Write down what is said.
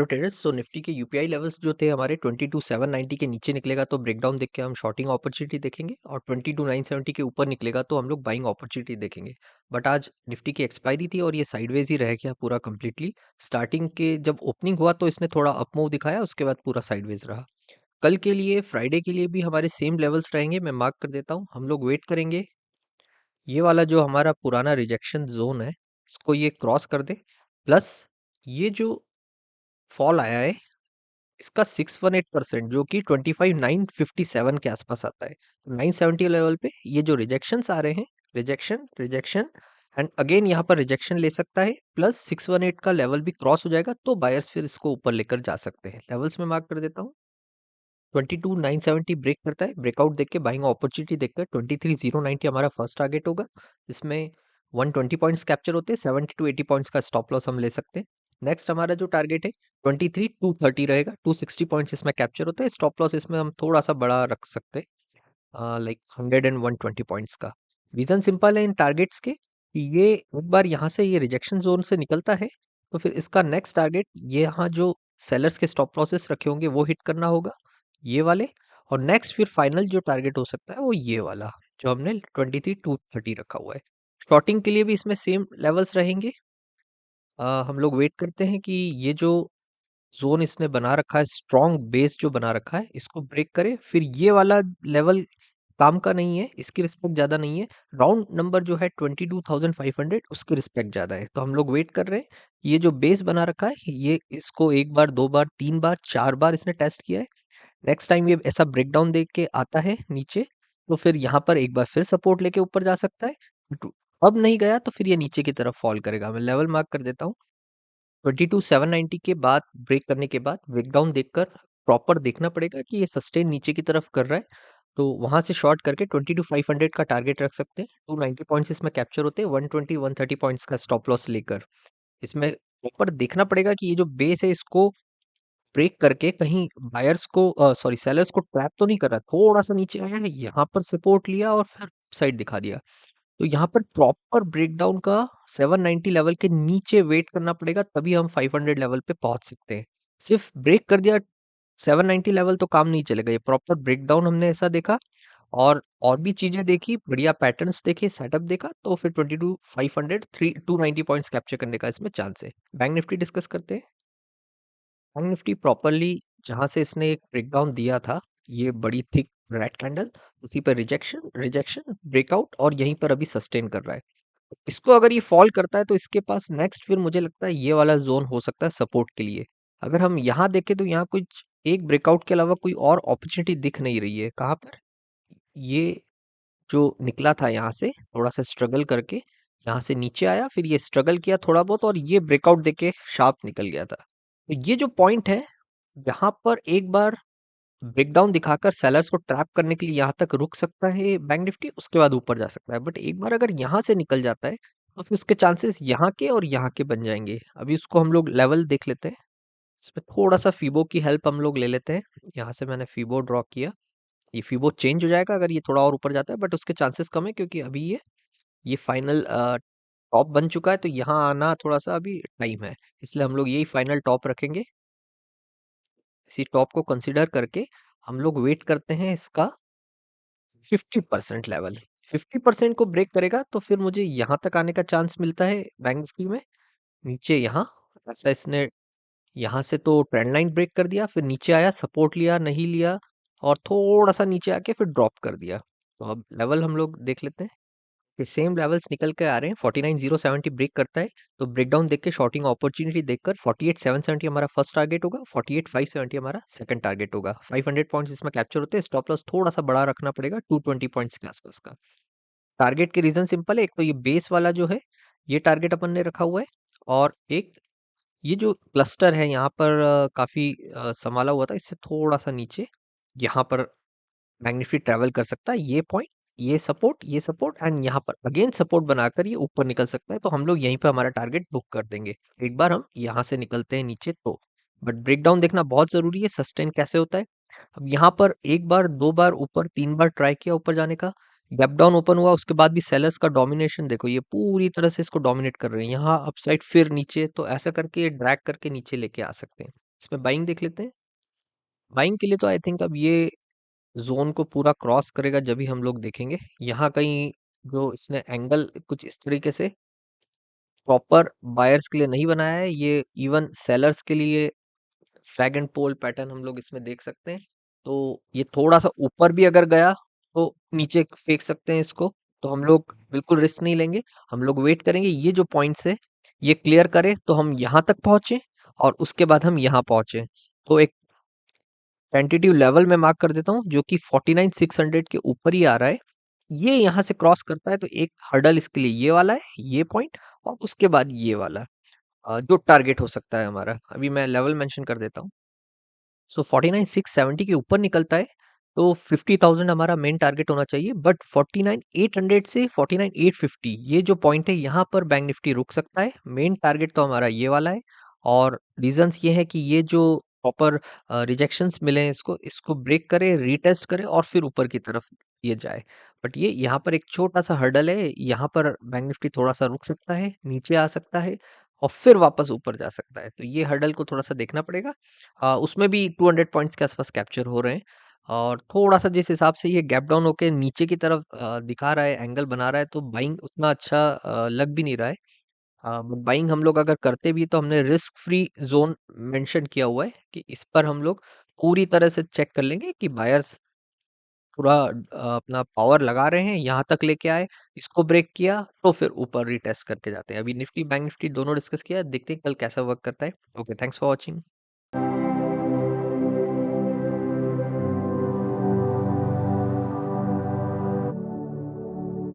Hello traders. So Nifty के UPI levels जो थे हमारे 22,790 के नीचे निकलेगा तो ब्रेकडाउन देख के हम शॉर्टिंग अपॉर्चुनिटी देखेंगे, और 22,970 के ऊपर निकलेगा तो हम लोग बाइंग अपॉर्चुनिटी देखेंगे। बट आज निफ्टी की एक्सपायरी थी और ये साइडवेज ही रह गया पूरा कंप्लीटली। स्टार्टिंग के जब ओपनिंग हुआ तो इसने थोड़ा अप मूव दिखाया, उसके बाद पूरा साइडवेज रहा। कल के लिए, फ्राइडे के लिए भी हमारे सेम लेवल्स रहेंगे। मैं मार्क कर देता हूँ, हम लोग वेट करेंगे ये वाला जो हमारा पुराना रिजेक्शन जोन है इसको ये क्रॉस कर दे, प्लस ये जो फॉल आया है इसका 618% जो कि 25,957 के आसपास आता है। तो 970 लेवल पे ये जो रिजेक्शंस आ रहे हैं, रिजेक्शन रिजेक्शन एंड अगेन यहाँ पर रिजेक्शन ले सकता है, प्लस 618 का लेवल भी क्रॉस हो जाएगा तो बायर्स फिर इसको ऊपर लेकर जा सकते हैं। लेवल्स में मार्क कर देता हूँ। 22,970 ब्रेक करता है, ब्रेकआउट देख के बाइंग अपॉर्चुनिटी देखकर 23,090 हमारा फर्स्ट टारगेट होगा। इसमें 120 पॉइंट्स कैप्चर होते हैं, 70 टू 80 पॉइंट्स का स्टॉप लॉस हम ले सकते हैं। नेक्स्ट हमारा जो टारगेट है 23,230 रहेगा, 260 पॉइंट्स इसमें कैप्चर होते हैं। स्टॉप लॉस इसमें हम थोड़ा सा बड़ा रख सकते हैं, लाइक 100 एंड 120 पॉइंट्स का। रीजन सिंपल है इन टारगेट्स के कि ये एक बार यहाँ से ये रिजेक्शन जोन से निकलता है तो फिर इसका नेक्स्ट टारगेट ये यहाँ जो सेलर्स के स्टॉप लॉसेस रखे होंगे वो हिट करना होगा, ये वाले। और नेक्स्ट फिर फाइनल जो टारगेट हो सकता है वो ये वाला जो हमने 23,230 रखा हुआ है। शॉर्टिंग के लिए भी इसमें सेम लेवल्स रहेंगे। हम लोग वेट करते हैं कि ये जो जोन इसने बना रखा है, स्ट्रॉन्ग बेस जो बना रखा है, इसको ब्रेक करे। फिर ये वाला लेवल काम का नहीं है, इसकी रिस्पेक्ट ज्यादा नहीं है। राउंड नंबर जो है 22,500 उसकी रिस्पेक्ट ज्यादा है, तो हम लोग वेट कर रहे हैं। ये जो बेस बना रखा है ये इसको एक बार, दो बार, तीन बार, चार बार इसने टेस्ट किया है। नेक्स्ट टाइम ये ऐसा ब्रेकडाउन देख के आता है नीचे तो फिर यहाँ पर एक बार फिर सपोर्ट लेके ऊपर जा सकता है। अब नहीं गया तो फिर ये नीचे की तरफ फॉल करेगा। मैं लेवल मार्क कर देता हूँ। 22,790 के बाद ब्रेक करने के बाद ब्रेकडाउन देखकर प्रॉपर देखना पड़ेगा कि ये सस्टेन नीचे की तरफ कर रहा है, तो वहां से शॉर्ट करके 22,500 का टारगेट रख सकते हैं। 290 पॉइंट्स इसमें कैप्चर होते हैं, 120 130 पॉइंट्स का स्टॉप लॉस लेकर। इसमें प्रॉपर देखना पड़ेगा कि ये जो बेस है इसको ब्रेक करके कहीं बायर्स को, सॉरी सेलर्स को ट्रैप तो नहीं कर रहा। थोड़ा सा नीचे आया है, यहाँ पर सपोर्ट लिया और फिर साइड दिखा दिया। तो यहाँ पर प्रॉपर ब्रेकडाउन का 790 लेवल के नीचे वेट करना पड़ेगा, तभी हम 500 लेवल पे पहुंच सकते हैं। सिर्फ ब्रेक कर दिया 790 लेवल तो काम नहीं चलेगा। ये प्रॉपर ब्रेकडाउन हमने ऐसा देखा और भी चीजें देखी, बढ़िया पैटर्न्स देखे, सेटअप देखा, तो फिर 22,500 290 पॉइंट्स कैप्चर करने का इसमें चांस है। बैंक निफ्टी डिस्कस करते हैं। बैंक निफ्टी प्रॉपरली जहां से इसने एक ब्रेकडाउन दिया था, ये बड़ी थिक रेड कैंडल, उसी पर रिजेक्शन रिजेक्शन ब्रेकआउट और यहीं पर अभी सस्टेन कर रहा है। इसको अगर ये फॉल करता है तो इसके पास नेक्स्ट फिर मुझे लगता है ये वाला जोन हो सकता है सपोर्ट के लिए। अगर हम यहाँ देखें तो यहाँ कुछ एक ब्रेकआउट के अलावा कोई और अपॉर्चुनिटी दिख नहीं रही है। कहाँ पर ये जो निकला था यहाँ से थोड़ा सा स्ट्रगल करके यहाँ से नीचे आया, फिर ये स्ट्रगल किया थोड़ा बहुत और ये ब्रेकआउट देके शार्प निकल गया था। तो ये जो पॉइंट है यहाँ पर एक बार ब्रेकडाउन दिखाकर सेलर्स को ट्रैप करने के लिए यहाँ तक रुक सकता है बैंक निफ्टी, उसके बाद ऊपर जा सकता है। बट एक बार अगर यहाँ से निकल जाता है तो फिर उसके चांसेस यहाँ के और यहाँ के बन जाएंगे। अभी उसको हम लोग लेवल देख लेते हैं। इसमें थोड़ा सा फीबो की हेल्प हम लोग ले लेते हैं। यहाँ से मैंने फीबो ड्रॉ किया, ये फीबो चेंज हो जाएगा अगर ये थोड़ा और ऊपर जाता है, बट उसके चांसेस कम है क्योंकि अभी ये फाइनल टॉप बन चुका है, तो यहाँ आना थोड़ा सा अभी टाइम है, इसलिए हम लोग यही फाइनल टॉप रखेंगे। इसी टॉप को कंसिडर करके हम लोग वेट करते हैं इसका 50% लेवल। 50% को ब्रेक करेगा तो फिर मुझे यहाँ तक आने का चांस मिलता है बैंक निफ्टी में। नीचे यहाँ ऐसा इसने यहाँ से तो ट्रेंड लाइन ब्रेक कर दिया, फिर नीचे आया, सपोर्ट लिया, नहीं लिया, और थोड़ा सा नीचे आके फिर ड्रॉप कर दिया। तो अब लेवल हम लोग देख लेते हैं। ये सेम लेवल्स निकल के आ रहे हैं। 49,070 ब्रेक करता है तो ब्रेकडाउन देख के शॉर्टिंग अपॉर्चुनिटी देखकर 48,770 हमारा फर्स्ट टारगेट होगा, 48,570 हमारा सेकंड टारगेट होगा। 500 पॉइंट्स इसमें कैप्चर होते हैं। स्टॉप लॉस थोड़ा सा बड़ा रखना पड़ेगा, 220 पॉइंट्स के आसपास का। टारगेट के रीजन सिंपल है, एक तो ये बेस वाला जो है ये टारगेट अपन ने रखा हुआ है, और एक ये जो क्लस्टर है यहाँ पर काफी संभाला हुआ था, इससे थोड़ा सा नीचे यहाँ पर बैंक निफ्टी ट्रेवल कर सकता है। ये पॉइंट, ये सपोर्ट एंड यहाँ पर अगेन सपोर्ट बनाकर ये ऊपर निकल सकता है, तो हम लोग यहीं पे हमारा टारगेट बुक कर देंगे एक बार हम यहाँ से निकलते हैं नीचे तो। बट ब्रेकडाउन देखना बहुत जरूरी है, सस्टेन कैसे होता है। अब यहाँ पर एक बार, दो बार ऊपर, तीन बार ट्राई किया ऊपर जाने का, गैप डाउन ओपन हुआ, उसके बाद भी सेलर्स का डोमिनेशन देखो, ये पूरी तरह से इसको डोमिनेट कर रहे हैं। यहाँ अपसाइड फिर नीचे, तो ऐसा करके ये ड्रैग करके नीचे लेके आ सकते हैं। इसमें बाइंग देख लेते हैं। बाइंग के लिए तो आई थिंक अब ये जोन को पूरा क्रॉस करेगा जब भी हम लोग देखेंगे। यहाँ कहीं जो इसने एंगल कुछ इस तरीके से प्रॉपर बायर्स के लिए नहीं बनाया है, ये इवन सेलर्स के लिए फ्लैग एंड पोल पैटर्न हम लोग इसमें देख सकते हैं। तो ये थोड़ा सा ऊपर भी अगर गया तो नीचे फेंक सकते हैं इसको। तो हम लोग बिल्कुल रिस्क नहीं लेंगे, हम लोग वेट करेंगे ये जो पॉइंट्स है ये क्लियर करे तो हम यहाँ तक पहुंचे और उसके बाद हम यहाँ पहुंचे। तो एक टेंटेटिव लेवल में मार्क कर देता हूँ जो कि 49,600 के ऊपर ही आ रहा है। ये यहाँ से क्रॉस करता है तो एक हर्डल इसके लिए ये वाला है, ये पॉइंट, और उसके बाद ये वाला जो टारगेट हो सकता है हमारा। अभी मैं लेवल मेंशन कर देता हूँ। सो 49,670 के ऊपर निकलता है तो 50,000 हमारा मेन टारगेट होना चाहिए। बट 49,800 से 49,850 ये जो पॉइंट है यहाँ पर बैंक निफ्टी रुक सकता है। मेन टारगेट तो हमारा ये वाला है, और रीजंस ये है कि ये जो प्रॉपर रिजेक्शंस मिले हैं इसको इसको ब्रेक करे, रीटेस्ट करे और फिर ऊपर की तरफ ये जाए। बट ये यहाँ पर एक छोटा सा हर्डल है, यहाँ पर बैंक निफ्टी थोड़ा सा रुक सकता है, नीचे आ सकता है और फिर वापस ऊपर जा सकता है। तो ये हर्डल को थोड़ा सा देखना पड़ेगा। उसमें भी 200 पॉइंट्स के आसपास कैप्चर हो रहे हैं, और थोड़ा सा जिस हिसाब से ये गैप डाउन होके नीचे की तरफ दिखा रहा है, एंगल बना रहा है, तो बाइंग उतना अच्छा लग भी नहीं रहा है। बाइंग हम लोग अगर करते भी तो हमने रिस्क फ्री जोन मेंशन किया हुआ है कि इस पर हम लोग पूरी तरह से चेक कर लेंगे कि बायर्स पूरा अपना पावर लगा रहे हैं, यहाँ तक लेके आए, इसको ब्रेक किया तो फिर ऊपर रीटेस्ट करके जाते हैं। अभी निफ्टी बैंक निफ्टी दोनों डिस्कस किया, देखते हैं कल कैसा वर्क करता है। Okay, thanks for watching.